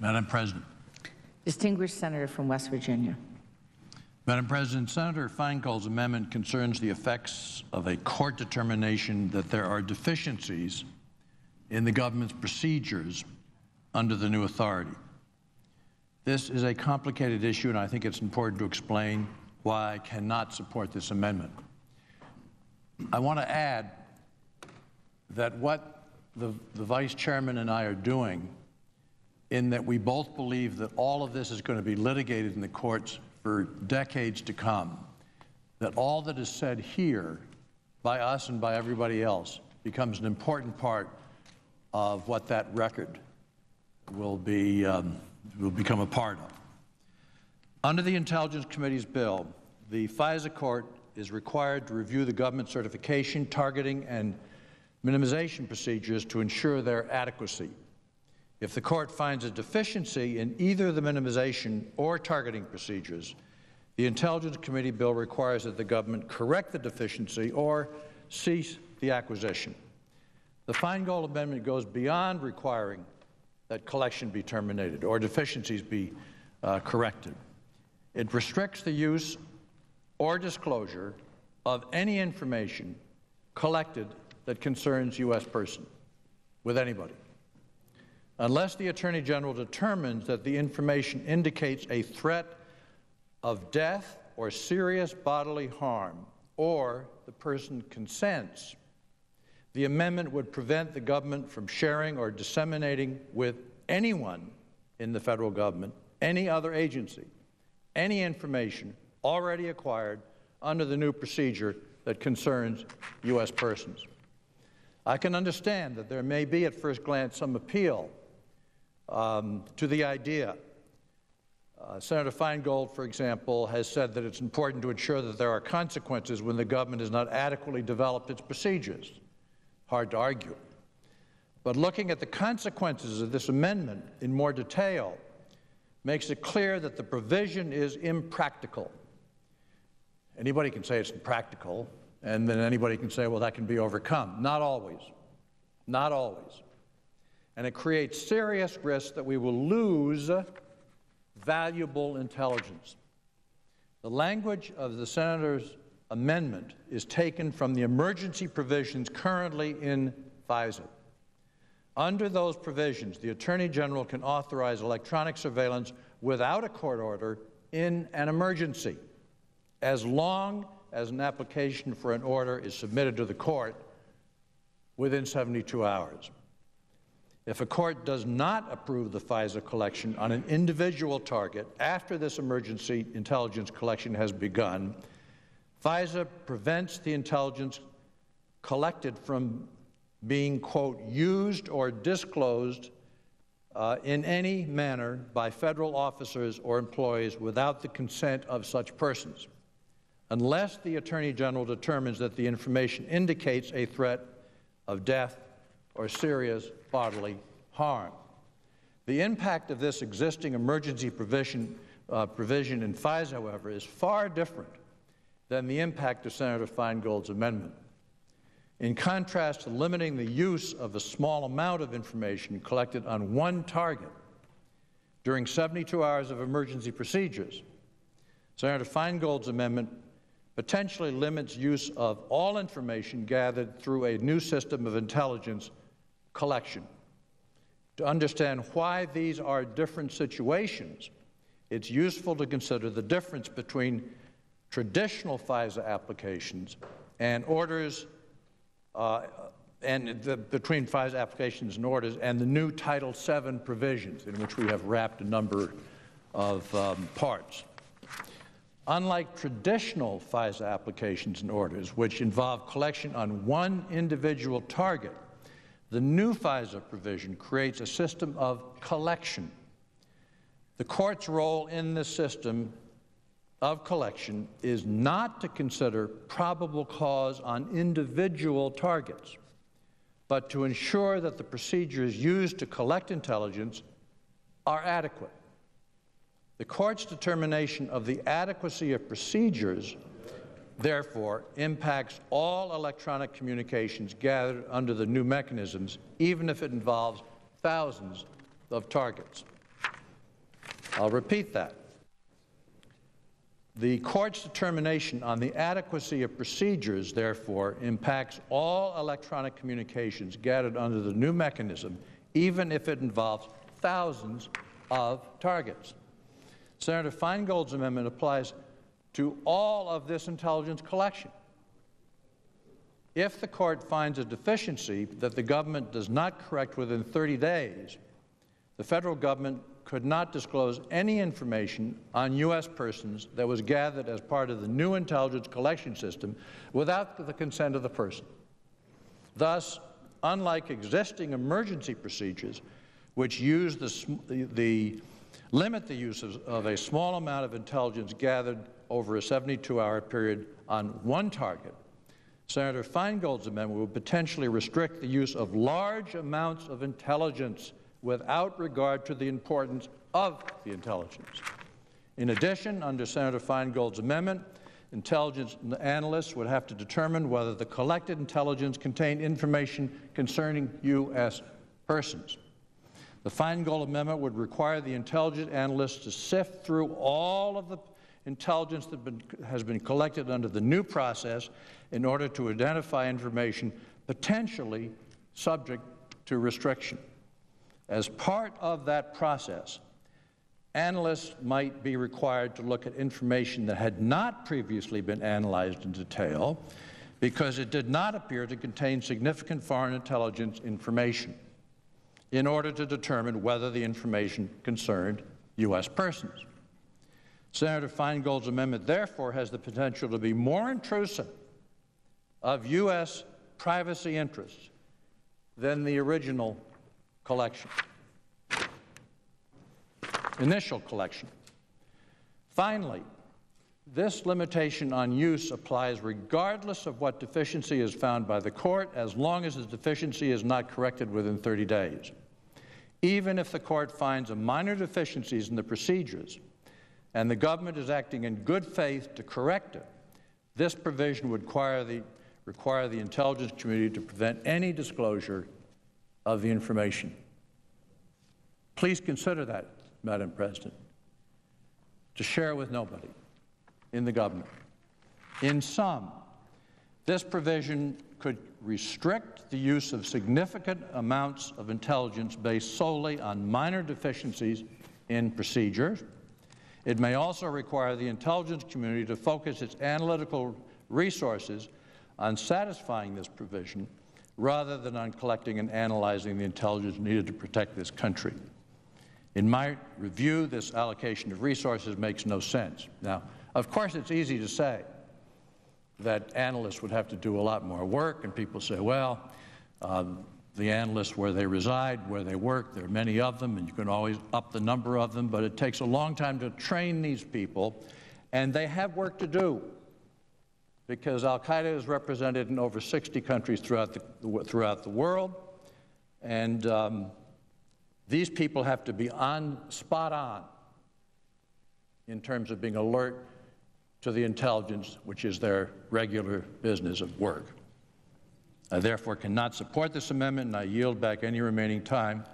Madam President. Distinguished Senator from West Virginia. Madam President, Senator Feingold's amendment concerns the effects of a court determination that there are deficiencies in the government's procedures under the new authority. This is a complicated issue, and I think it's important to explain why I cannot support this amendment. I want to add that what the Vice Chairman and I are doing, in that we both believe that all of this is going to be litigated in the courts for decades to come, that all that is said here by us and by everybody else becomes an important part of what that record will become a part of. Under the Intelligence Committee's bill, the FISA court is required to review the government certification, targeting, and minimization procedures to ensure their adequacy. If the court finds a deficiency in either the minimization or targeting procedures, the Intelligence Committee bill requires that the government correct the deficiency or cease the acquisition. The Feingold Amendment goes beyond requiring that collection be terminated or deficiencies be corrected. It restricts the use or disclosure of any information collected that concerns U.S. person with anybody, unless the Attorney General determines that the information indicates a threat of death or serious bodily harm, or the person consents. The amendment would prevent the government from sharing or disseminating with anyone in the federal government, any other agency, any information already acquired under the new procedure that concerns U.S. persons. I can understand that there may be at first glance some appeal to the idea. Senator Feingold, for example, has said that it's important to ensure that there are consequences when the government has not adequately developed its procedures. Hard to argue. But looking at the consequences of this amendment in more detail makes it clear that the provision is impractical. Anybody can say it's impractical, and then anybody can say, well, that can be overcome. Not always. Not always. And it creates serious risk that we will lose valuable intelligence. The language of the Senator's amendment is taken from the emergency provisions currently in FISA. Under those provisions, the Attorney General can authorize electronic surveillance without a court order in an emergency, as long as an application for an order is submitted to the court within 72 hours. If a court does not approve the FISA collection on an individual target after this emergency intelligence collection has begun, FISA prevents the intelligence collected from being, quote, used or disclosed in any manner by federal officers or employees without the consent of such persons, unless the Attorney General determines that the information indicates a threat of death or serious bodily harm. The impact of this existing emergency provision in FISA, however, is far different than the impact of Senator Feingold's amendment. In contrast to limiting the use of a small amount of information collected on one target during 72 hours of emergency procedures, Senator Feingold's amendment potentially limits use of all information gathered through a new system of intelligence collection. To understand why these are different situations, it's useful to consider the difference between traditional FISA applications and orders, between FISA applications and orders and the new Title VII provisions, in which we have wrapped a number of parts. Unlike traditional FISA applications and orders, which involve collection on one individual target, the new FISA provision creates a system of collection. The court's role in this system of collection is not to consider probable cause on individual targets, but to ensure that the procedures used to collect intelligence are adequate. The court's determination of the adequacy of procedures, therefore, impacts all electronic communications gathered under the new mechanisms, even if it involves thousands of targets. I'll repeat that. The court's determination on the adequacy of procedures, therefore, impacts all electronic communications gathered under the new mechanism, even if it involves thousands of targets. Senator Feingold's amendment applies to all of this intelligence collection. If the court finds a deficiency that the government does not correct within 30 days, the federal government could not disclose any information on U.S. persons that was gathered as part of the new intelligence collection system without the consent of the person. Thus, unlike existing emergency procedures, which use limit the use of a small amount of intelligence gathered over a 72-hour period on one target, Senator Feingold's amendment would potentially restrict the use of large amounts of intelligence without regard to the importance of the intelligence. In addition, under Senator Feingold's amendment, intelligence analysts would have to determine whether the collected intelligence contained information concerning U.S. persons. The Feingold amendment would require the intelligence analysts to sift through all of the intelligence that has been collected under the new process in order to identify information potentially subject to restriction. As part of that process, analysts might be required to look at information that had not previously been analyzed in detail because it did not appear to contain significant foreign intelligence information, in order to determine whether the information concerned U.S. persons. Senator Feingold's amendment, therefore, has the potential to be more intrusive of U.S. privacy interests than the original initial collection. Finally, this limitation on use applies regardless of what deficiency is found by the court, as long as the deficiency is not corrected within 30 days. Even if the court finds a minor deficiencies in the procedures and the government is acting in good faith to correct it, this provision would require the intelligence community to prevent any disclosure of the information. Please consider that, Madam President, to share with nobody in the government. In sum, this provision could restrict the use of significant amounts of intelligence based solely on minor deficiencies in procedures. It may also require the intelligence community to focus its analytical resources on satisfying this provision rather than on collecting and analyzing the intelligence needed to protect this country. In my review, this allocation of resources makes no sense. Now, of course, it's easy to say that analysts would have to do a lot more work, and people say, well, the analysts where they reside, where they work, there are many of them, and you can always up the number of them, but it takes a long time to train these people, and they have work to do, because al-Qaeda is represented in over 60 countries throughout the world, and these people have to be spot on in terms of being alert to the intelligence, which is their regular business of work. I therefore cannot support this amendment, and I yield back any remaining time